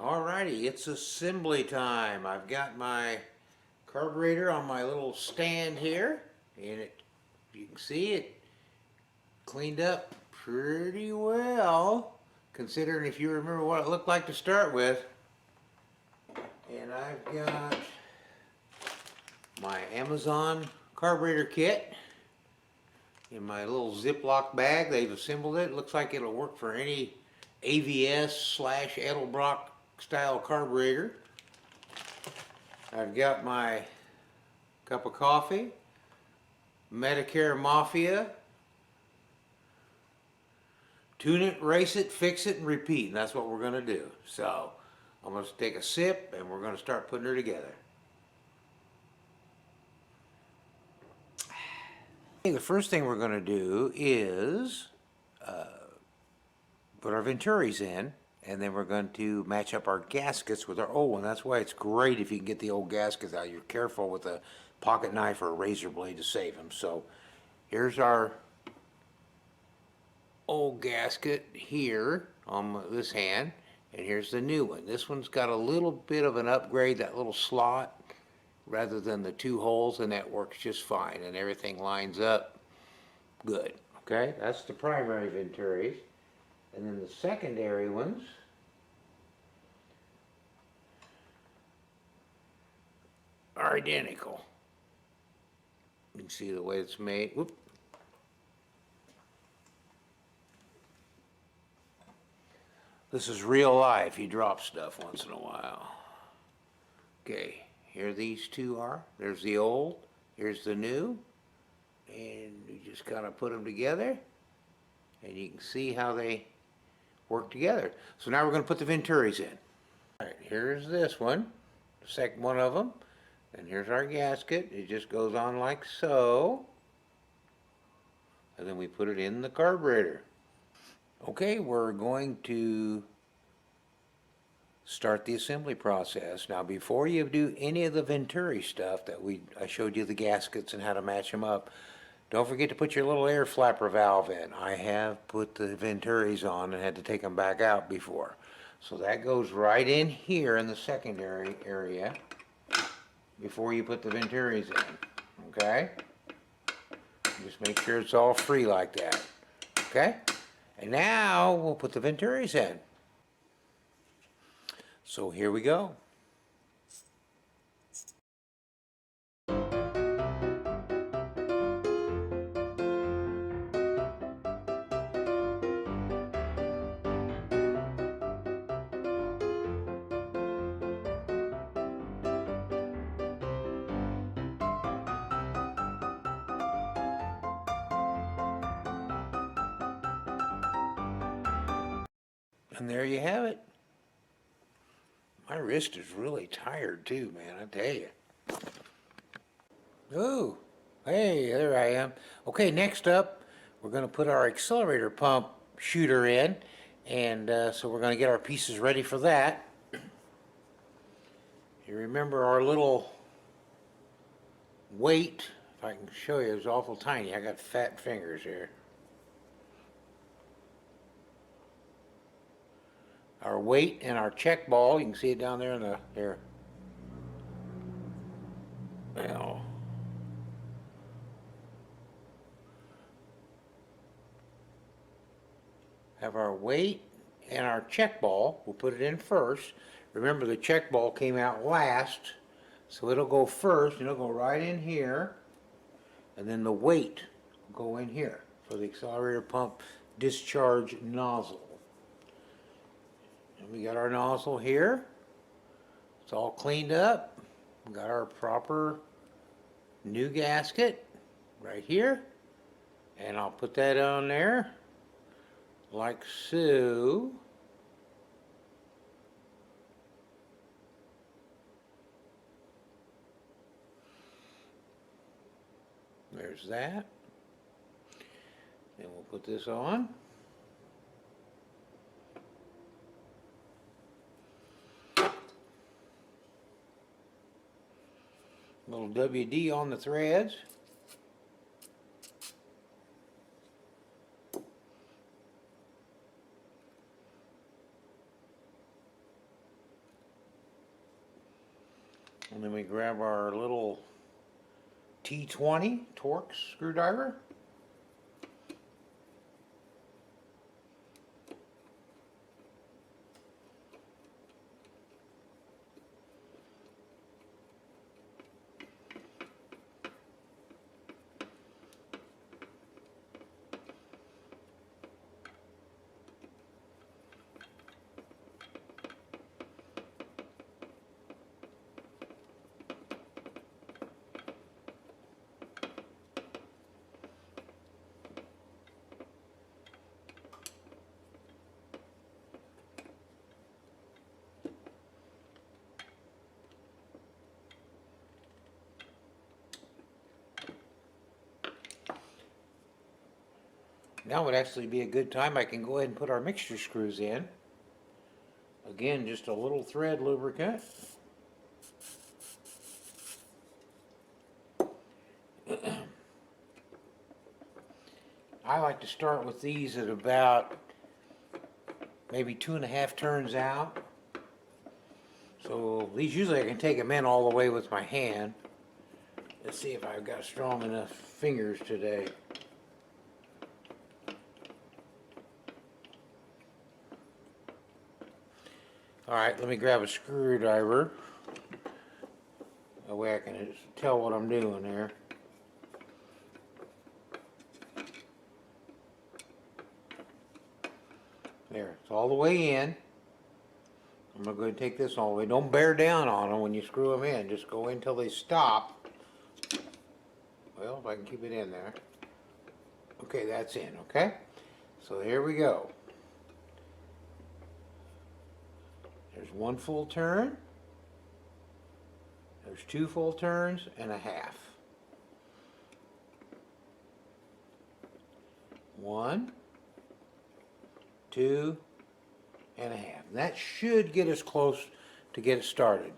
Alrighty, it's assembly time. I've got my carburetor on my little stand here, and you can see it cleaned up pretty well, considering if you remember what it looked like to start with. And I've got my Amazon carburetor kit in my little Ziploc bag. They've assembled it. It looks like it'll work for any AVS/Edelbrock style carburetor. I've got my cup of coffee, Medicare Mafia, tune it, race it, fix it, and repeat. And that's what we're going to do. So I'm going to take a sip and we're going to start putting her together. The first thing we're going to do is put our Venturis in, and then we're going to match up our gaskets with our old one. That's why it's great if you can get the old gaskets out. You're careful with a pocket knife or a razor blade to save them. So here's our old gasket here on this hand, and here's the new one. This one's got a little bit of an upgrade, that little slot rather than the two holes, and that works just fine, and everything lines up good. Okay, that's the primary Venturis. And then the secondary ones are identical. You can see the way it's made. Whoop. This is real life. You drop stuff once in a while. Okay, here these two are. There's the old, here's the new, and you just kind of put them together, and you can see how they work together. So now we're going to put the Venturis in. All right, here's this one, the second one of them, and here's our gasket. It just goes on like so, and then we put it in the carburetor. Okay, we're going to start the assembly process. Now, before you do any of the Venturi stuff that I showed you the gaskets and how to match them up, don't forget to put your little air flapper valve in. I have put the Venturis on and had to take them back out before. So that goes right in here in the secondary area before you put the Venturis in, okay? Just make sure it's all free like that, okay? And now we'll put the Venturis in. So here we go. And there you have it. My wrist is really tired too, man, I tell you. Oh, hey, there I am. Okay, next up, we're going to put our accelerator pump shooter in, and so we're going to get our pieces ready for that. You remember our little weight, if I can show you, it's awful tiny. I got fat fingers here. Our weight and our check ball, you can see it down there in the, there. Well, have our weight and our check ball. We'll put it in first. Remember, the check ball came out last, so it'll go first, and it'll go right in here, and then the weight will go in here for the accelerator pump discharge nozzle. And we got our nozzle here. It's all cleaned up. We got our proper new gasket right here, and I'll put that on there like so. There's that. Then we'll put this on. Little WD on the threads. And then we grab our little T20 Torx screwdriver. Now would actually be a good time. I can go ahead and put our mixture screws in. Again, just a little thread lubricant. I like to start with these at about maybe 2.5 turns out. So these usually I can take them in all the way with my hand. Let's see if I've got strong enough fingers today. Alright, let me grab a screwdriver. That way I can tell what I'm doing there. There, it's all the way in. I'm going to go ahead and take this all the way. Don't bear down on them when you screw them in. Just go in until they stop. Well, if I can keep it in there. Okay, that's in, okay? So here we go. There's 1 full turn. There's 2 full turns and a half. 1, 2 and a half. And that should get us close to get it started.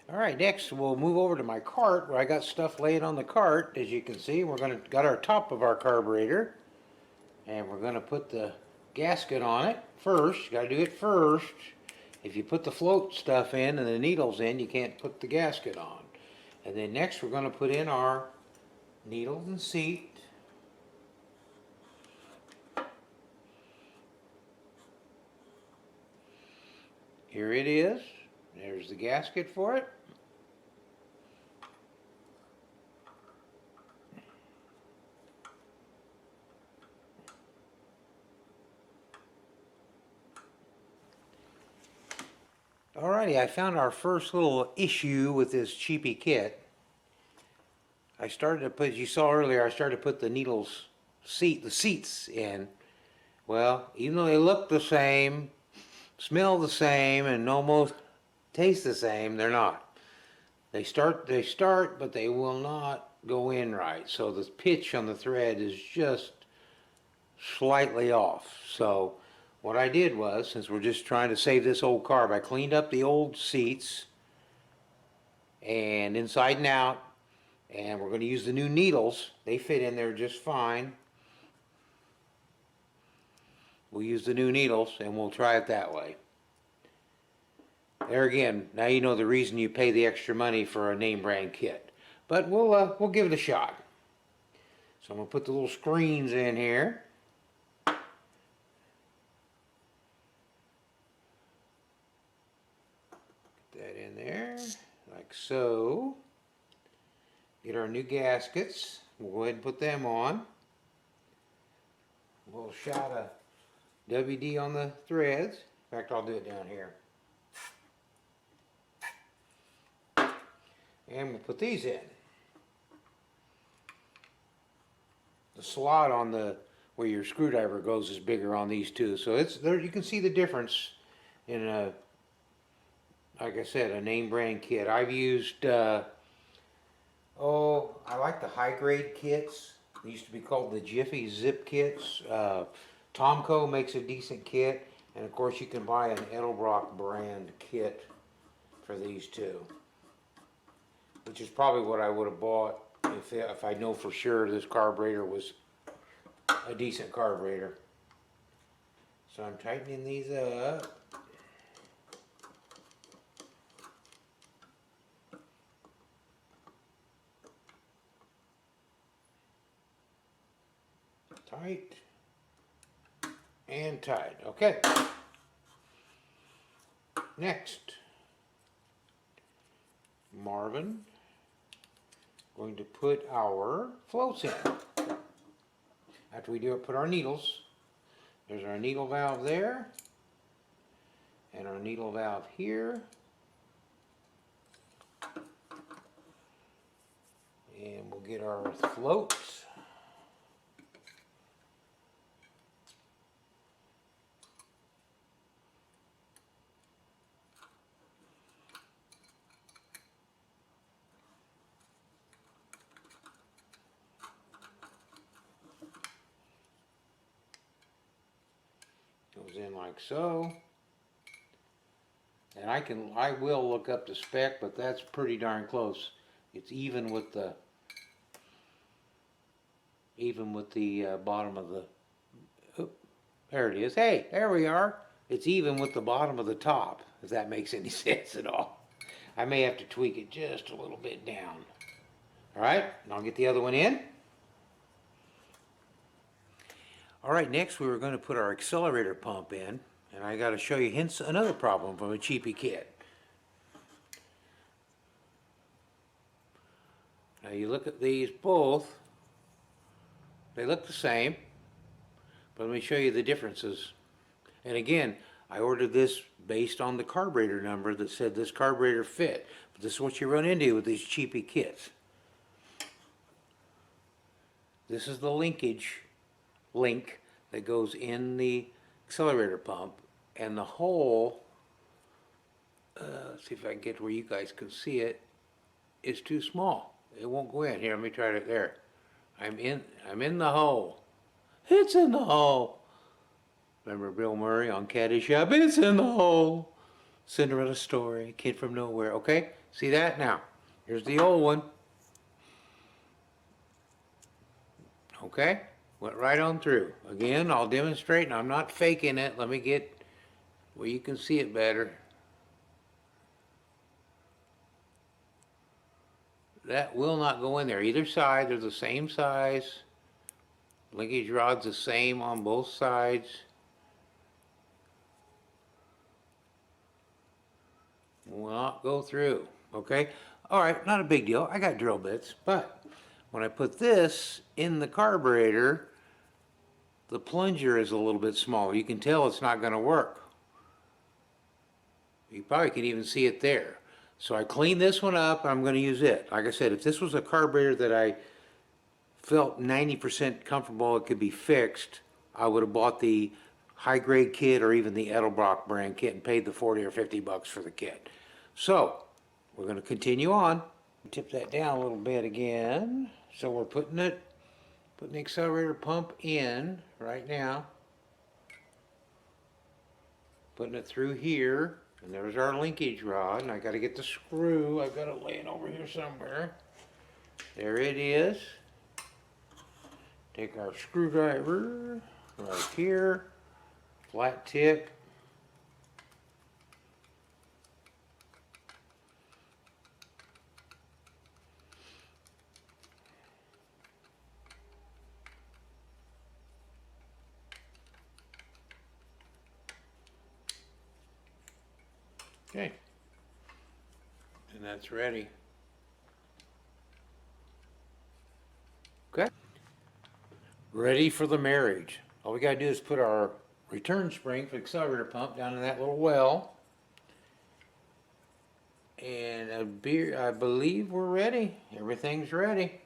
Alright, next we'll move over to my cart where I got stuff laid on the cart. As you can see, got our top of our carburetor, and we're going to put the gasket on it first. You got to do it first. If you put the float stuff in and the needles in, you can't put the gasket on. And then next we're going to put in our needles and seat. Here it is. There's the gasket for it. Alrighty, I found our first little issue with this cheapy kit. I started to put, as you saw earlier, I started to put the the seats in. Well, even though they look the same, smell the same, and almost taste the same, they're not. They start, but they will not go in right. So the pitch on the thread is just slightly off. So what I did was, since we're just trying to save this old carb, I cleaned up the old seats and inside and out, and we're going to use the new needles. They fit in there just fine. We'll use the new needles and we'll try it that way. There again, now you know the reason you pay the extra money for a name brand kit. But we'll give it a shot. So I'm going to put the little screens in here. There, like so. Get our new gaskets. We'll go ahead and put them on. A little shot of WD on the threads. In fact, I'll do it down here. And we'll put these in. The slot on the where your screwdriver goes is bigger on these two, so it's there. You can see the difference in a, like I said, a name brand kit. I've used, I like the high grade kits. They used to be called the Jiffy Zip kits. Tomco makes a decent kit. And of course you can buy an Edelbrock brand kit for these two. Which is probably what I would have bought if I know for sure this carburetor was a decent carburetor. So I'm tightening these up. and tied. Okay. Next, Marvin, going to put our floats in. After we do it, put our needles. There's our needle valve there, and our needle valve here. And we'll get our floats. Goes in like so. And I will look up the spec, but that's pretty darn close. It's even with the bottom of the, oh, there it is. Hey, there we are. It's even with the bottom of the top, if that makes any sense at all. I may have to tweak it just a little bit down. All right, and I'll get the other one in. All right, next we were going to put our accelerator pump in, and I got to show you hence another problem from a cheapy kit. Now you look at these both, they look the same, but let me show you the differences. And again, I ordered this based on the carburetor number that said this carburetor fit, but this is what you run into with these cheapy kits. This is the linkage link that goes in the accelerator pump, and the hole, let's see if I can get where you guys can see it, is too small. It won't go in. Here, let me try it there. I'm in the hole. It's in the hole. Remember Bill Murray on Caddyshack? It's in the hole. Cinderella story, kid from nowhere. Okay, see that? Now, here's the old one. Okay, went right on through. Again, I'll demonstrate, and I'm not faking it. Let me get where you can see it better. That will not go in there. Either side, they're the same size. Linkage rod's the same on both sides. Will not go through, okay? All right, not a big deal. I got drill bits, but when I put this in the carburetor, the plunger is a little bit smaller. You can tell it's not going to work. You probably can even see it there. So I cleaned this one up, and I'm going to use it. Like I said, if this was a carburetor that I felt 90% comfortable it could be fixed, I would have bought the high-grade kit or even the Edelbrock brand kit and paid the 40 or 50 bucks for the kit. So we're going to continue on. Tip that down a little bit again. So we're putting the accelerator pump in right now. Putting it through here. And there's our linkage rod, and I got to get the screw. I've got it laying over here somewhere. There it is. Take our screwdriver right here, flat tip. Okay, and that's ready. Okay, ready for the marriage. All we gotta do is put our return spring for the accelerator pump down in that little well. And I believe we're ready. Everything's ready.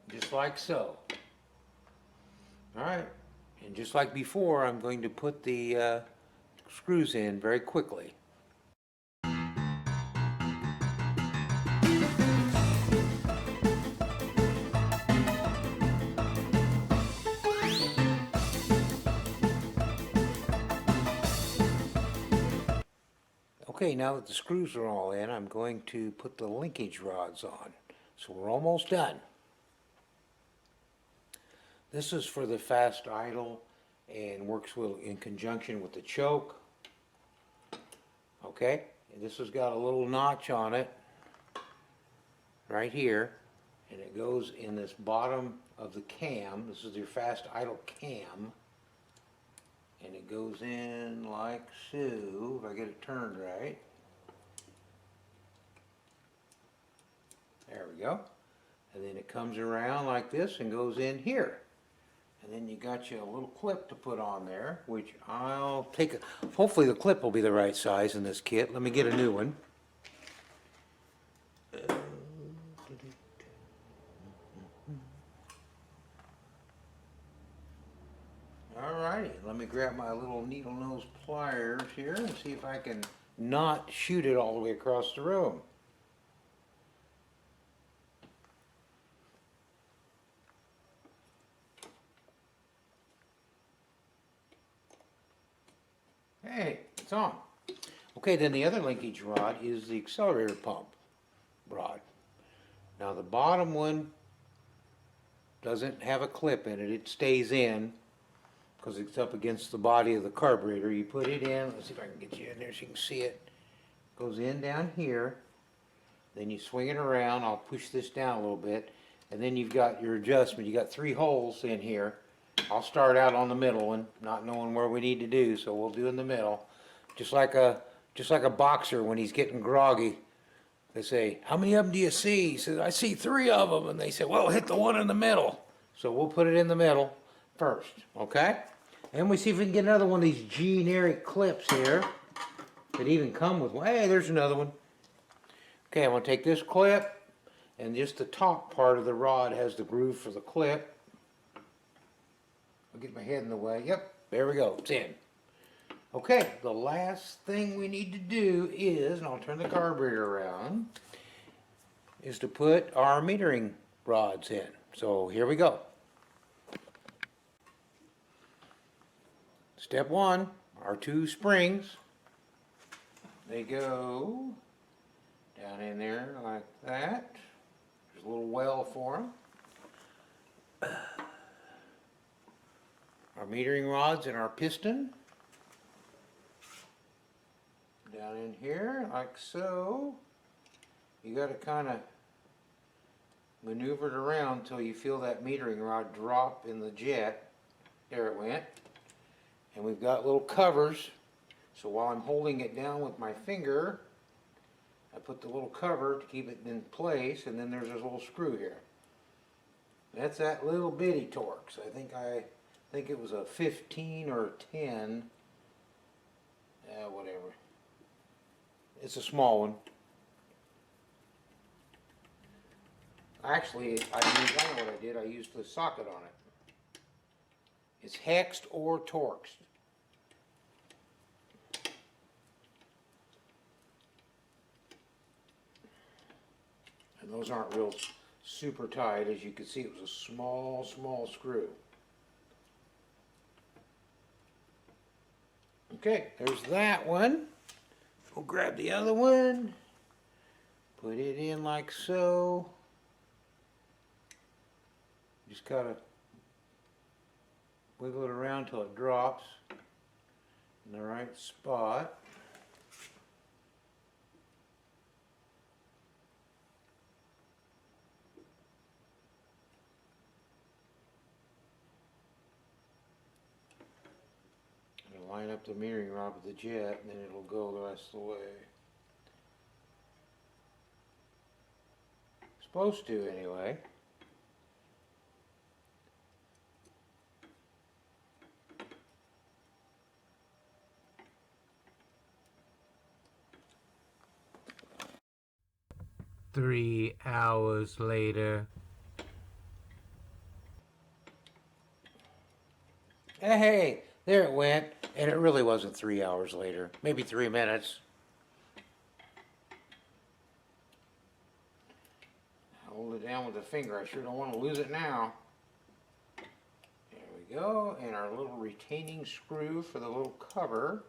Just like so. All right, and just like before, I'm going to put the screws in very quickly. Okay, now that the screws are all in, I'm going to put the linkage rods on. So we're almost done. This is for the fast idle and works in conjunction with the choke. okay? And this has got a little notch on it, right here, and it goes in this bottom of the cam. This is your fast idle cam, and it goes in like so, if I get it turned right. There we go. And then it comes around like this and goes in here. And then you got you a little clip to put on there, which I'll take. Hopefully the clip will be the right size in this kit. Let me get a new one. Alrighty, let me grab my little needle nose pliers here and see if I can not shoot it all the way across the room. Hey, it's on. Okay, then the other linkage rod is the accelerator pump rod. Now the bottom one doesn't have a clip in it. It stays in because it's up against the body of the carburetor. You put it in. Let's see if I can get you in there so you can see it. Goes in down here. Then you swing it around. I'll push this down a little bit. And then you've got your adjustment. You got 3 holes in here. I'll start out on the middle one, not knowing where we need to do, so we'll do in the middle. Just like a boxer when he's getting groggy. They say, how many of them do you see? He says, I see 3 of them. And they say, well, hit the one in the middle. So we'll put it in the middle first, okay? And we see if we can get another one of these generic clips here that even come with one. Hey, there's another one. Okay, I'm going to take this clip, and just the top part of the rod has the groove for the clip. I'll get my head in the way. Yep, there we go. It's in. Okay, the last thing we need to do is, and I'll turn the carburetor around, is to put our metering rods in. So here we go. Step 1, our 2 springs. They go down in there like that. There's a little well for them. Our metering rods and our piston down in here like so. You got to kind of maneuver it around until you feel that metering rod drop in the jet. There it went. And we've got little covers, so while I'm holding it down with my finger, I put the little cover to keep it in place, and then there's this little screw here. That's that little bitty Torx. I think it was a 15 or a 10. Whatever. It's a small one. Actually, I know what I did. I used the socket on it. It's hexed or Torxed. And those aren't real super tight. As you can see, it was a small screw. Okay, there's that one. We'll grab the other one, put it in like so. Just gotta wiggle it around till it drops in the right spot. Line up the metering rod with the jet, and then it'll go the rest of the way. Supposed to, anyway. Three hours later. Hey, there it went. And it really wasn't 3 hours later. Maybe 3 minutes. Hold it down with the finger. I sure don't want to lose it now. There we go. And our little retaining screw for the little cover.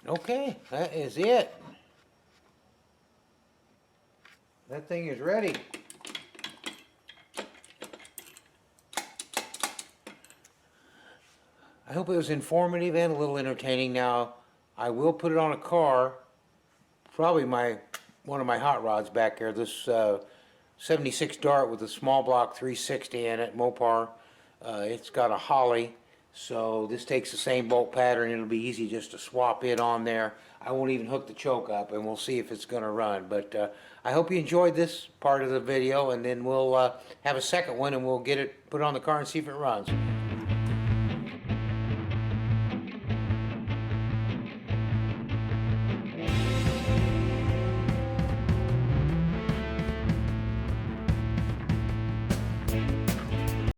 Okay, that is it. That thing is ready. I hope it was informative and a little entertaining. Now, I will put it on a car, probably one of my hot rods back there, this 76 Dart with a small block 360 in it, Mopar. It's got a Holly, so this takes the same bolt pattern. It'll be easy just to swap it on there. I won't even hook the choke up, and we'll see if it's going to run. But I hope you enjoyed this part of the video, and then we'll have a second one, and we'll get it put on the car and see if it runs.